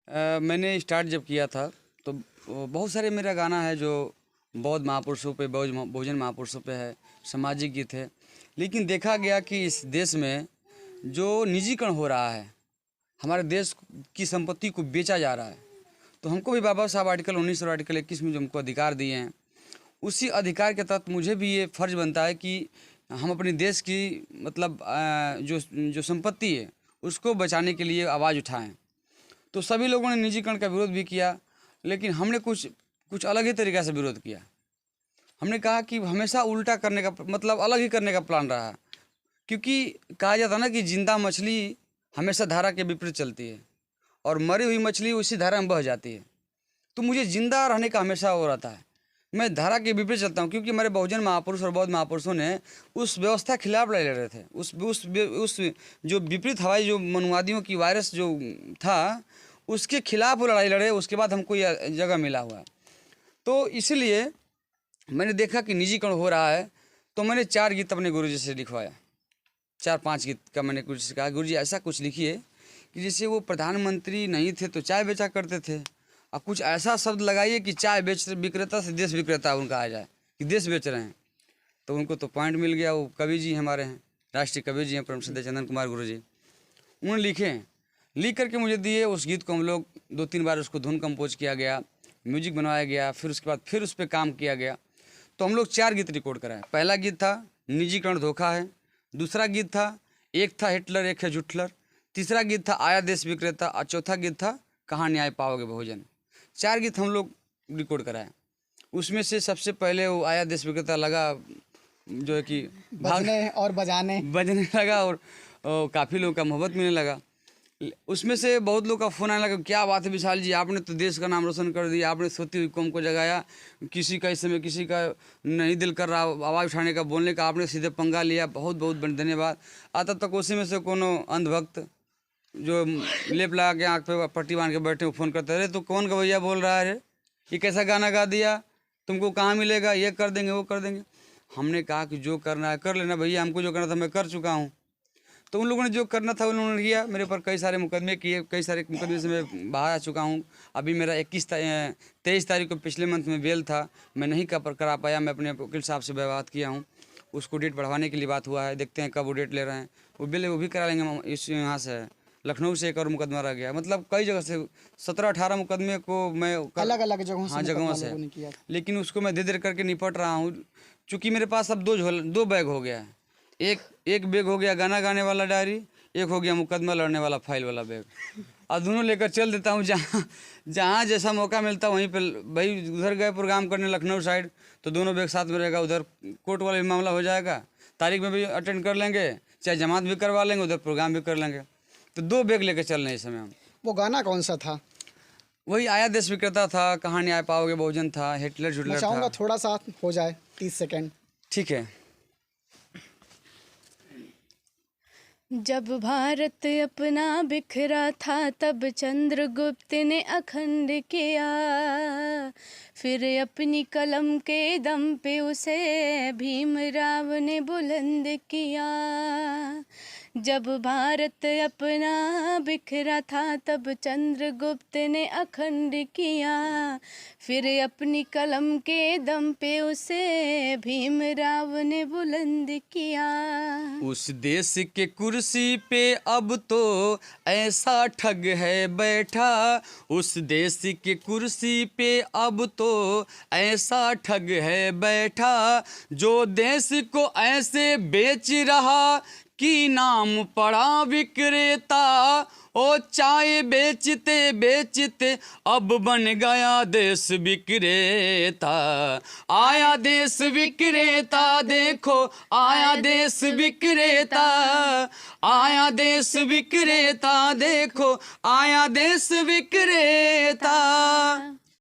मैंने स्टार्ट जब किया था तो बहुत सारे मेरा गाना है जो बौद्ध महापुरुषों पे बहुजन महापुरुषों पे है, सामाजिक गीत है। लेकिन देखा गया कि इस देश में जो निजीकरण हो रहा है, हमारे देश की संपत्ति को बेचा जा रहा है, तो हमको भी बाबा साहब आर्टिकल 19 और आर्टिकल 21 में जो हमको अधिकार दिए हैं, उसी अधिकार के तहत मुझे भी ये फ़र्ज़ बनता है कि हम अपने देश की मतलब जो संपत्ति है उसको बचाने के लिए आवाज़ उठाएं। तो सभी लोगों ने निजीकरण का विरोध भी किया, लेकिन हमने कुछ अलग ही तरीक़ा से विरोध किया। हमने कहा कि हमेशा उल्टा करने का मतलब अलग ही करने का प्लान रहा, क्योंकि कहा जाता है ना कि जिंदा मछली हमेशा धारा के विपरीत चलती है और मरी हुई मछली उसी धारा में बह जाती है। तो मुझे जिंदा रहने का हमेशा वो रहता है, मैं धारा के विपरीत चलता हूँ, क्योंकि हमारे बहुजन महापुरुष और बौद्ध महापुरुषों ने उस व्यवस्था के खिलाफ लड़ रहे थे। उस जो विपरीत हवाई जो मनुवादियों की वायरस जो था उसके खिलाफ वो लड़ाई लड़े। उसके बाद हमको यह जगह मिला हुआ है। तो इसलिए मैंने देखा कि निजीकरण हो रहा है, तो मैंने 4 गीत अपने गुरुजी से लिखवाया। 4-5 गीत का मैंने गुरुजी से कहा, गुरुजी ऐसा कुछ लिखिए कि जैसे वो प्रधानमंत्री नहीं थे तो चाय बेचा करते थे, और कुछ ऐसा शब्द लगाइए कि चाय बेच विक्रेता से देश विक्रेता उनका आ जाए कि देश बेच रहे हैं। तो उनको तो पॉइंट मिल गया। वो कवि जी हमारे हैं, राष्ट्रीय कवि जी हैं परम श्रद्धेय चंदन कुमार गुरुजी, उन्होंने लिख करके मुझे दिए। उस गीत को हम लोग 2-3 बार उसको धुन कंपोज किया गया, म्यूजिक बनवाया गया, फिर उसके बाद फिर उस पर काम किया गया। तो हम लोग 4 गीत रिकॉर्ड कराए। पहला गीत था निजीकरण धोखा है, दूसरा गीत था एक था हिटलर एक है जुटलर, तीसरा गीत था आया देश विक्रेता, और चौथा गीत था कहाँ न्याय पाओगे बहुजन। 4 गीत हम लोग रिकॉर्ड कराए। उसमें से सबसे पहले वो आया देश विक्रेता लगा, जो है कि बजने और बजने लगा और काफ़ी लोगों का मोहब्बत मिलने लगा। उसमें से बहुत लोग का फ़ोन आने लगा, क्या बात है विशाल जी, आपने तो देश का नाम रोशन कर दिया, आपने सोती हुई कौम को जगाया। किसी का इस समय किसी का नहीं दिल कर रहा आवाज़ उठाने का, बोलने का, आपने सीधे पंगा लिया, बहुत बहुत धन्यवाद। आता तक उसी में से कोनो अंधभक्त जो लेप लगा के आँख पे पट्टी बांध के बैठे फ़ोन करते, अरे तो कौन का भैया बोल रहा है, ये कैसा गाना गा दिया, तुमको कहाँ मिलेगा, ये कर देंगे वो कर देंगे। हमने कहा कि जो करना है कर लेना भैया, हमको जो करना था मैं कर चुका हूँ। तो उन लोगों ने जो करना था उन्होंने किया। मेरे ऊपर कई सारे मुकदमे किए, कई सारे मुकदमे से मैं बाहर आ चुका हूँ। अभी मेरा 23 तारीख को पिछले मंथ में बेल था, मैं नहीं करा पाया। मैं अपने वकील साहब से बात किया हूँ, उसको डेट बढ़वाने के लिए बात हुआ है, देखते हैं कब वो डेट ले रहे हैं। वो बेल वो भी करा लेंगे हम। इस यहाँ से लखनऊ से एक और मुकदमा रह गया, मतलब कई जगह से 17-18 मुकदमे को मैं अलग अलग जगहों हाँ जगहों से, लेकिन उसको मैं धीरे करके निपट रहा हूँ। चूँकि मेरे पास अब 2 बैग हो गया है। एक बैग हो गया गाना गाने वाला डायरी, एक हो गया मुकदमा लड़ने वाला फाइल वाला बैग, और दोनों लेकर चल देता हूँ। जहाँ जैसा मौका मिलता वहीं पे। भाई उधर गए प्रोग्राम करने लखनऊ साइड, तो दोनों बैग साथ में रहेगा, उधर कोर्ट वाला भी मामला हो जाएगा, तारीख में भी अटेंड कर लेंगे, चाहे जमात भी करवा लेंगे, उधर प्रोग्राम भी कर लेंगे। तो 2 बैग लेकर चल रहे हैं इस समय हम। वो गाना कौन सा था? वही आया देश विक्रेता था, कहाँ न्याय पाओगे बहुजन था, हिटलर जुटलर था। चाहूँगा थोड़ा सा हो जाए, 30 सेकेंड। ठीक है। जब भारत अपना बिखरा था तब चंद्रगुप्त ने अखंड किया, फिर अपनी कलम के दम पे उसे भीमराव ने बुलंद किया। जब भारत अपना बिखरा था तब चंद्रगुप्त ने अखंड किया, फिर अपनी कलम के दम पे उसे भीमराव ने बुलंद किया। उस देश के कुर्सी पे अब तो ऐसा ठग है बैठा, उस देश के कुर्सी पे अब तो ऐसा ठग है बैठा, जो देश को ऐसे बेच रहा कि नाम पड़ा विक्रेता। ओ चाय बेचते बेचते अब बन गया देश विक्रेता। आया देश विक्रेता देखो, आया देश विक्रेता, आया देश विक्रेता देखो, आया देश विक्रेता।